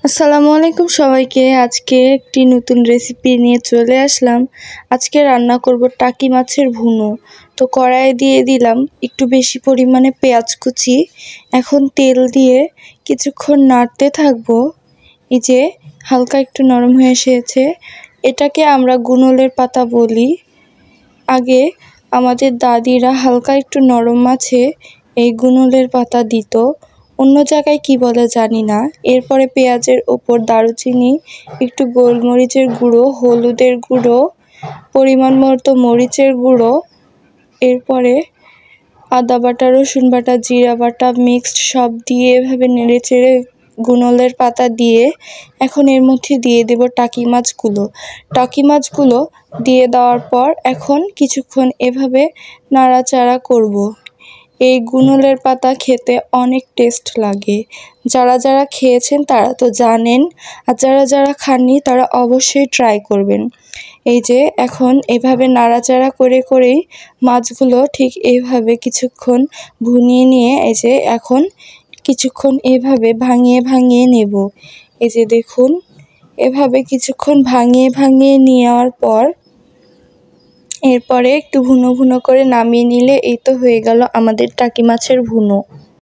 আসসালামু আলাইকুম সবাইকে। আজকে একটি নতুন রেসিপি নিয়ে চলে আসলাম। আজকে রান্না করব টাকি মাছের ভুনো। তো কড়াইয়ে দিয়ে দিলাম একটু বেশি পরিমাণে পেঁয়াজ কুচি। এখন তেল দিয়ে কিছুক্ষণ নাড়তে থাকবো। এই যে হালকা একটু নরম হয়ে এসেছে, এটাকে আমরা গুনলের পাতা বলি। আগে আমাদের দাদিরা হালকা একটু নরম মাছে এই গুনলের পাতা দিত, অন্য জায়গায় কি বলে জানি না। এরপরে পেঁয়াজের ওপর দারুচিনি, একটু গোলমরিচের গুঁড়ো, হলুদের গুঁড়ো, পরিমাণ মতো মরিচের গুঁড়ো, এরপরে আদা বাটা, রসুন বাটা, জিরা বাটা মিক্সড সব দিয়ে এভাবে নেড়ে চেড়ে গুনলের পাতা দিয়ে এখন এর মধ্যে দিয়ে দেব টাকি মাছগুলো। টাকি মাছগুলো দিয়ে দেওয়ার পর এখন কিছুক্ষণ এভাবে নাড়াচাড়া করব। এই গুনলের পাতা খেতে অনেক টেস্ট লাগে। যারা যারা খেয়েছেন তারা তো জানেন, আর যারা যারা খাননি তারা অবশ্যই ট্রাই করবেন। এই যে এখন এভাবে নাড়াচাড়া করে করেই মাছগুলো ঠিক এইভাবে কিছুক্ষণ ভুনিয়ে নিয়ে এই যে এখন কিছুক্ষণ এভাবে ভাঙিয়ে ভাঙিয়ে নেব। এই যে দেখুন, এভাবে কিছুক্ষণ ভাঙিয়ে ভাঙিয়ে নেওয়ার পর এরপরে একটু ভুনো ভুনো করে নামিয়ে নিলে এই তো হয়ে গেল আমাদের টাকি মাছের ভুনো।